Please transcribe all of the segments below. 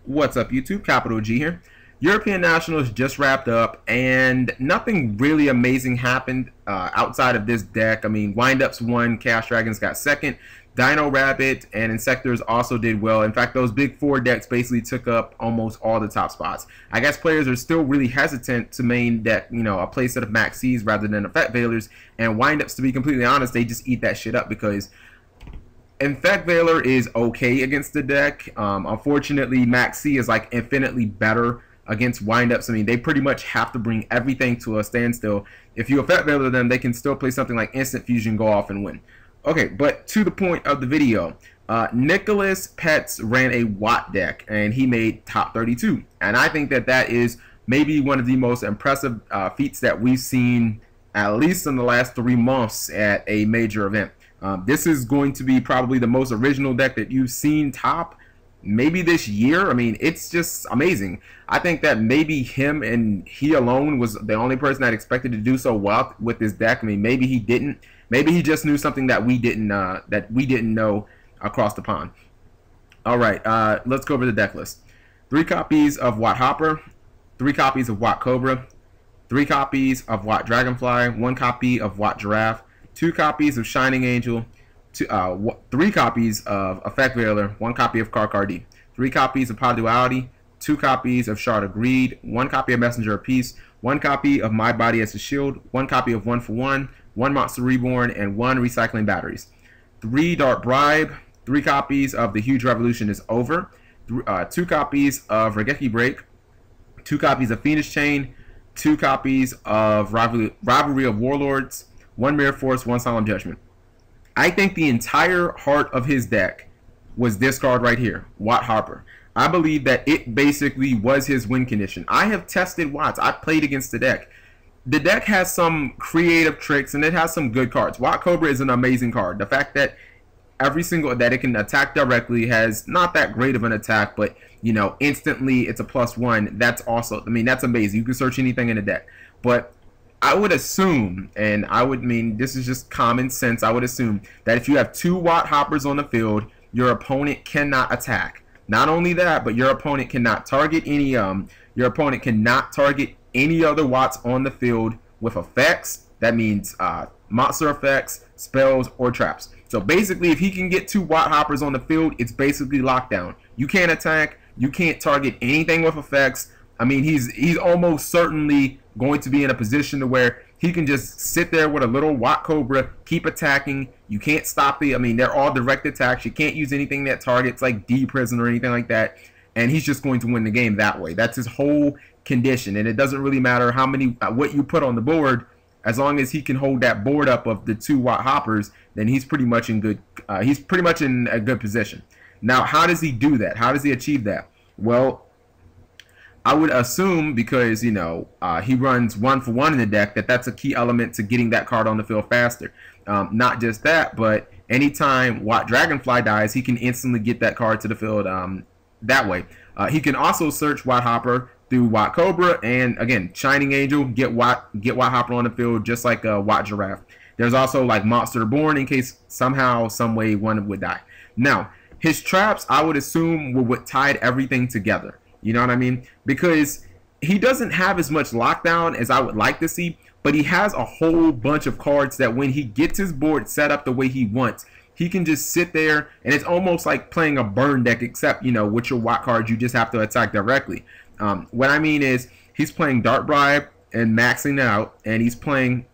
What's up, YouTube? Capital G here. European Nationals just wrapped up, and nothing really amazing happened outside of this deck. I mean, Windups won, Chaos Dragons got second, Dino Rabbit and Insectors also did well. In fact, those big four decks basically took up almost all the top spots. I guess players are still really hesitant to main deck, you know, a playset of Max C's rather than Effect Veilers, and Windups, to be completely honest, they just eat that shit up because Infect Veiler is okay against the deck. Unfortunately, Max C is like infinitely better against Windups. I mean, they pretty much have to bring everything to a standstill. If you Effect Veiler them, they can still play something like Instant Fusion, go off and win. Okay, but to the point of the video, Nicholas Petz ran a Watt deck, and he made top 32. And I think that that is maybe one of the most impressive feats that we've seen, at least in the last 3 months at a major event. This is going to be probably the most original deck that you've seen top maybe this year. I mean, it's just amazing. I think that maybe him and he alone was the only person that expected to do so well with this deck. I mean, maybe he didn't. Maybe he just knew something that we didn't know across the pond. All right, let's go over the deck list. 3 copies of Watt Hopper, 3 copies of Watt Cobra, 3 copies of Watt Dragonfly, 1 copy of Watt Giraffe, 2 copies of Shining Angel, 3 copies of Effect Veiler, 1 copy of Karkardi, 3 copies of Pod Duality, 2 copies of Shard of Greed, 1 copy of Messenger of Peace, 1 copy of My Body as a Shield, 1 copy of 1 for 1, 1 Monster Reborn, and 1 Recycling Batteries. 3 Dark Bribe, 3 copies of The Huge Revolution is Over, 2 copies of Regeki Break, 2 copies of Phoenix Chain, 2 copies of Rivalry of Warlords, 1 Mirror Force, 1 Solemn Judgment. I think the entire heart of his deck was this card right here, Watt Hopper. I believe that it basically was his win condition. I have tested Watts. I played against the deck. The deck has some creative tricks, and it has some good cards. Watt Cobra is an amazing card. The fact that every single that it can attack directly has not that great of an attack, but you know, instantly it's a +1. That's also, I mean, that's amazing. You can search anything in the deck. But I would assume, and I would mean this is just common sense, I would assume that if you have 2 Watt Hoppers on the field, your opponent cannot attack. Not only that, but your opponent cannot target any other Watts on the field with effects. That means monster effects, spells, or traps. So basically, if he can get 2 Watt Hoppers on the field, it's basically lockdown. You can't attack, you can't target anything with effects. I mean, he's almost certainly going to be in a position to where he can just sit there with a little Watt Cobra, keep attacking. You can't stop it. I mean, they're all direct attacks. You can't use anything that targets like D-Prison or anything like that. And he's just going to win the game that way. That's his whole condition. And it doesn't really matter how many, what you put on the board, as long as he can hold that board up of the 2 Watt Hoppers, then he's pretty much in good. He's pretty much in a good position. Now, how does he do that? How does he achieve that? Well, I would assume, because you know he runs 1 for 1 in the deck, that's a key element to getting that card on the field faster. Not just that, but anytime Watt Dragonfly dies, he can instantly get that card to the field that way. He can also search Watt Hopper through Watt Cobra, and again, Shining Angel, get Watt Hopper on the field just like Watt Giraffe. There's also like Monster Reborn in case somehow, some way one would die. Now, his traps, I would assume, were what tied everything together. You know what I mean? Because he doesn't have as much lockdown as I would like to see, but he has a whole bunch of cards that when he gets his board set up the way he wants, he can just sit there, and it's almost like playing a burn deck, except, you know, with your Watt cards, you just have to attack directly. What I mean is, he's playing Dark Bribe and maxing out, and he's playing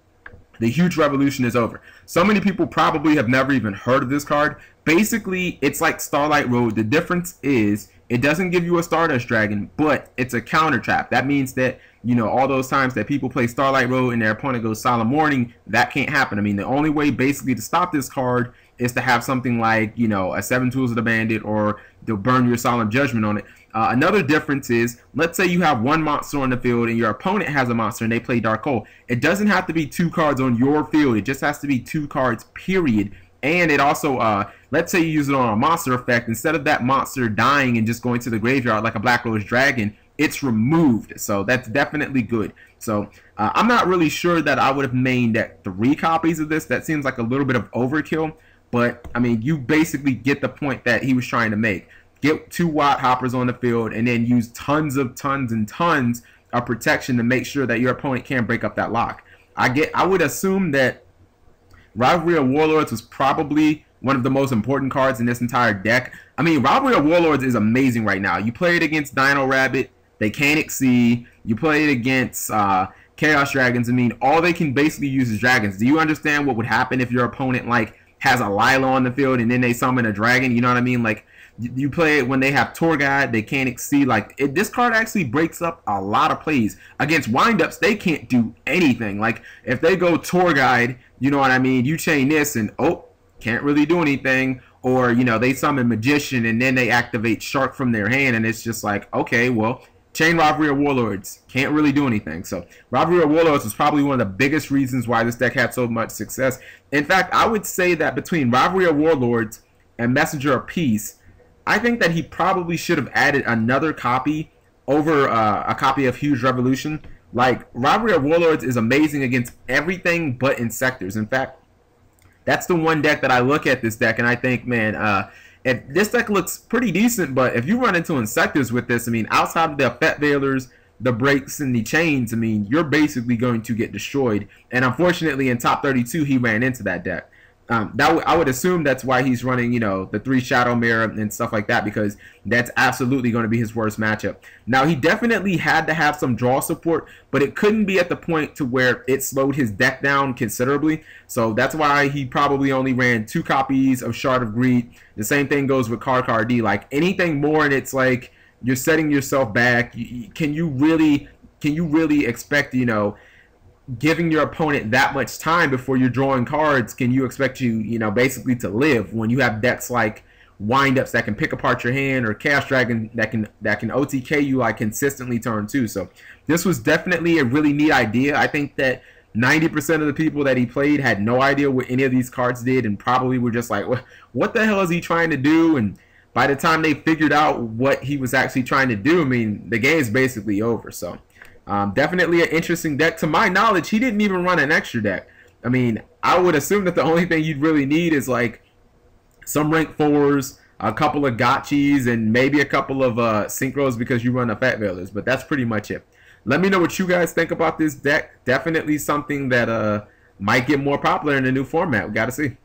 The Huge Revolution is Over. So many people probably have never even heard of this card. Basically, it's like Starlight Road. The difference is it doesn't give you a Stardust Dragon, but it's a counter trap. That means that, you know, all those times that people play Starlight Road and their opponent goes Solemn Warning, that can't happen. I mean, the only way basically to stop this card is to have something like, you know, a 7 Tools of the Bandit, or they'll burn your Solemn Judgment on it. Another difference is, let's say you have 1 monster on the field and your opponent has a monster and they play Dark Hole. It doesn't have to be 2 cards on your field. It just has to be 2 cards, period. And it also, let's say you use it on a monster effect. Instead of that monster dying and just going to the graveyard like a Black Rose Dragon, it's removed. So that's definitely good. So I'm not really sure that I would have mained that 3 copies of this. That seems like a little bit of overkill. But, I mean, you basically get the point that he was trying to make. get 2-watt hoppers on the field, and then use tons of protection to make sure that your opponent can't break up that lock. I would assume that Rivalry of Warlords was probably one of the most important cards in this entire deck. I mean, Rivalry of Warlords is amazing right now. You play it against Dino Rabbit, they can't exceed. You play it against Chaos Dragons. I mean, all they can basically use is dragons. Do you understand what would happen if your opponent like has a Lila on the field and then they summon a dragon? You know what I mean? Like, you play it when they have Tour Guide, they can't exceed. Like, this card actually breaks up a lot of plays. Against windups, they can't do anything. Like, if they go Tour Guide, you know what I mean? You chain this and, oh, can't really do anything. Or, you know, they summon Magician and then they activate Shark from their hand, and it's just like, okay, well, chain Rivalry of Warlords, can't really do anything. So Rivalry of Warlords was probably one of the biggest reasons why this deck had so much success. In fact, I would say that between Rivalry of Warlords and Messenger of Peace, I think that he probably should have added another copy over a copy of Huge Revolution. Like, Rivalry of Warlords is amazing against everything but Insectors. In fact, that's the one deck that I look at this deck and I think, man, if this deck looks pretty decent, but if you run into Insectors with this, I mean, outside of the Effect Veilers, the breaks, and the chains, I mean, you're basically going to get destroyed. And unfortunately, in top 32, he ran into that deck. I would assume that's why he's running, you know, the 3 Shadow Mirror and stuff like that, because that's absolutely going to be his worst matchup. Now, he definitely had to have some draw support, but it couldn't be at the point to where it slowed his deck down considerably. So that's why he probably only ran 2 copies of Shard of Greed. The same thing goes with Card D. Like, anything more and it's like you're setting yourself back. Can you really expect, you know, giving your opponent that much time before you're drawing cards? Can you expect you know, basically to live when you have decks like windups that can pick apart your hand, or Chaos Dragon that can OTK you like consistently turn 2? So this was definitely a really neat idea. I think that 90% of the people that he played had no idea what any of these cards did and probably were just like, what the hell is he trying to do? And by the time they figured out what he was actually trying to do, I mean, the game's basically over. So definitely an interesting deck. To my knowledge, he didn't even run an extra deck. I mean, I would assume that the only thing you'd really need is like some rank 4s, a couple of gotchis, and maybe a couple of synchros because you run Effect Veilers. But that's pretty much it. Let me know what you guys think about this deck. Definitely something that might get more popular in the new format. We got to see.